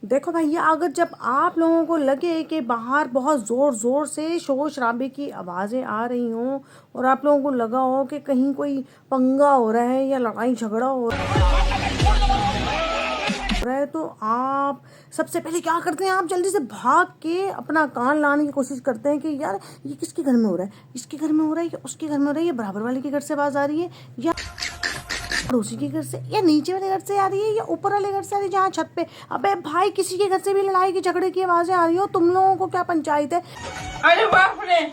देखो भैया, अगर जब आप लोगों को लगे कि बाहर बहुत ज़ोर ज़ोर से शोर शराबे की आवाज़ें आ रही हों और आप लोगों को लगा हो कि कहीं कोई पंगा हो रहा है या लड़ाई झगड़ा हो रहा है, तो आप सबसे पहले क्या करते हैं, आप जल्दी से भाग के अपना कान लाने की कोशिश करते हैं कि यार ये किसके घर में हो रहा है, इसके घर में हो रहा है या उसके घर में हो रहा है, या बराबर वाले के घर से आवाज़ आ रही है या पड़ोसी के घर से, या नीचे वाले घर से आ रही है, या ऊपर वाले घर से आ रही है जहाँ छत पे। अबे भाई, किसी के घर से भी लड़ाई की झगड़े की आवाजें आ रही हो, तुम लोगों को क्या पंचायत है। अरे बाप रे,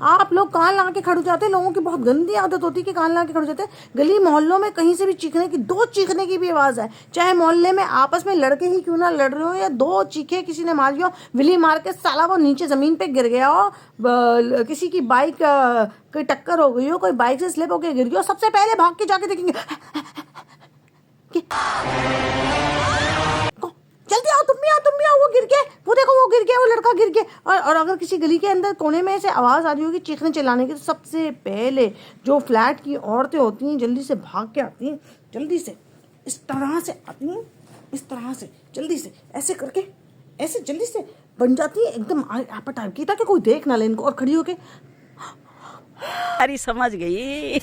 आप लोग कान ला के खड़े हो जाते हैं। लोगों की बहुत गंदी आदत होती है कि कान ला के खड़े हो जाते हैं। गली मोहल्लों में कहीं से भी चीखने की, दो चीखने की भी आवाज है, चाहे मोहल्ले में आपस में लड़के ही क्यों ना लड़ रहे हो, या दो चीखे किसी ने मारी हो, विली मार के साला वो नीचे जमीन पे गिर गया हो, किसी की बाइक की टक्कर हो गई हो, कोई बाइक से स्लिप होकर गिर गया हो, सबसे पहले भाग के जाके देखेंगे जल्दी आओ, तुम भी आओ, वो गिर गया, वो देखो वो गिर गया, वो लड़का गिर गया। और अगर किसी गली के अंदर कोने में से आवाज आ रही होगी चीखने चिल्लाने की, तो सबसे पहले जो फ्लैट की औरतें होती हैं जल्दी से भाग के आती हैं, जल्दी से इस तरह से आती हैं, इस तरह से जल्दी से ऐसे करके, ऐसे जल्दी से बन जाती है एकदम आपा टाइप की, ताकि कोई देख ना ले इनको, और खड़ी होके अरे समझ गई।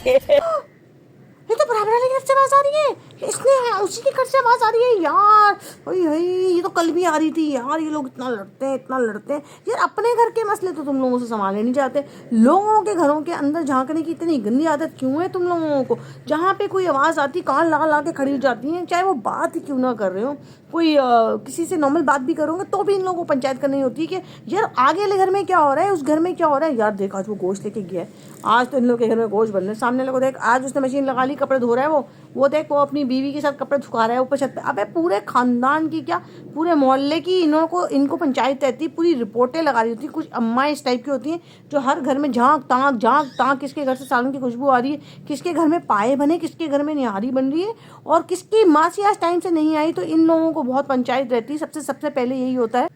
ये तो बराबर वाले घर से आवाज आ रही है, इसने उसी के घर से आवाज आ रही है यार। ये तो कल भी आ रही थी यार। ये लोग इतना लड़ते हैं, इतना लड़ते हैं यार। अपने घर के मसले तो तुम लोगों से संभाले नहीं जाते, लोगों के घरों के अंदर झांकने की इतनी गंदी आदत क्यों है तुम लोगों को। जहाँ पे कोई आवाज आती कान ला ला के खड़ी हो जाती है, चाहे वो बात ही क्यों ना कर रहे हो, कोई किसी से नॉर्मल बात भी करोगे तो भी इन लोगों को पंचायत करनी होती है कि यार आगे वाले घर में क्या हो रहा है, उस घर में क्या हो रहा है। यार देख, आज वो गोश्त लेके गया है, आज तो इन लोग के घर में गोश्त बन रहे हैं। सामने लोग देख, आज उसने मशीन लगा ली, कपड़े धो रहा है वो देख, वो अपनी बीवी के साथ कपड़े सुखा रहा है ऊपर छत पे। अबे पूरे खानदान की क्या, पूरे मोहल्ले की इनको पंचायत रहती, पूरी रिपोर्टें लगा रही होती। कुछ अम्मा इस टाइप की होती हैं जो हर घर में झांक ताक किसके घर से सालन की खुशबू आ रही है, किसके घर में पाए बने, किसके घर में निहारी बन रही है, और किसकी मासी आज टाइम से नहीं आई। तो इन लोगों को बहुत पंचायत रहती है। सबसे पहले यही होता है।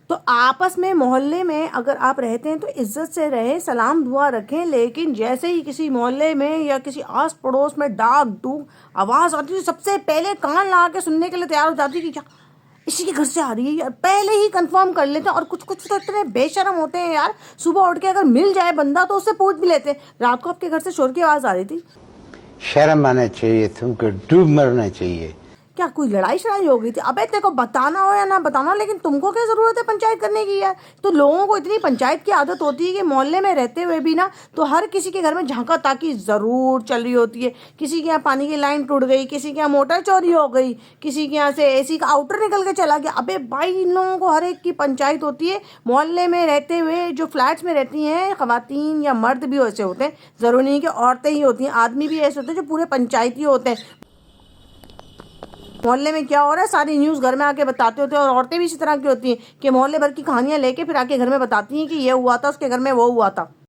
तो आपस में मोहल्ले में अगर आप रहते हैं तो इज्जत से रहे, सलाम दुआ रखें। लेकिन जैसे ही किसी मोहल्ले में या किसी आस पड़ोस में डाक डूक आवाज आती है, सबसे पहले कान लगा के सुनने के लिए तैयार हो जाती है कि क्या इसी के घर से आ रही है यार। पहले ही कंफर्म कर लेते हैं। और कुछ तो इतने बेशरम होते हैं यार, सुबह उठ के अगर मिल जाए बंदा तो उससे पूछ भी लेते हैं, रात को आपके घर से शोर की आवाज आ रही थी। शर्म आना चाहिए, तुमको डूब मरना चाहिए। क्या कोई लड़ाई शड़ाई हो गई थी? अबे तेरे को बताना हो या ना बताना हो, लेकिन तुमको क्या जरूरत है पंचायत करने की यार। तो लोगों को इतनी पंचायत की आदत होती है कि मोहल्ले में रहते हुए भी ना, तो हर किसी के घर में झांका ताकि जरूर चल रही होती है। किसी के यहाँ पानी की लाइन टूट गई, किसी के यहाँ मोटर चोरी हो गई, किसी के यहाँ से एसी का आउटर निकल के चला गया। अबे भाई, इन लोगों को हर एक की पंचायत होती है। मोहल्ले में रहते हुए जो फ्लैट्स में रहती हैं खवातीन या मर्द भी ऐसे होते हैं, जरूरी नहीं कि औरतें ही होती हैं, आदमी भी ऐसे होते हैं जो पूरे पंचायती होते हैं। मोहल्ले में क्या हो रहा है सारी न्यूज़ घर में आके बताते होते हैं। और औरतें भी इसी तरह की होती हैं कि मोहल्ले भर की कहानियां लेके फिर आके घर में बताती हैं कि ये हुआ था, उसके घर में वो हुआ था।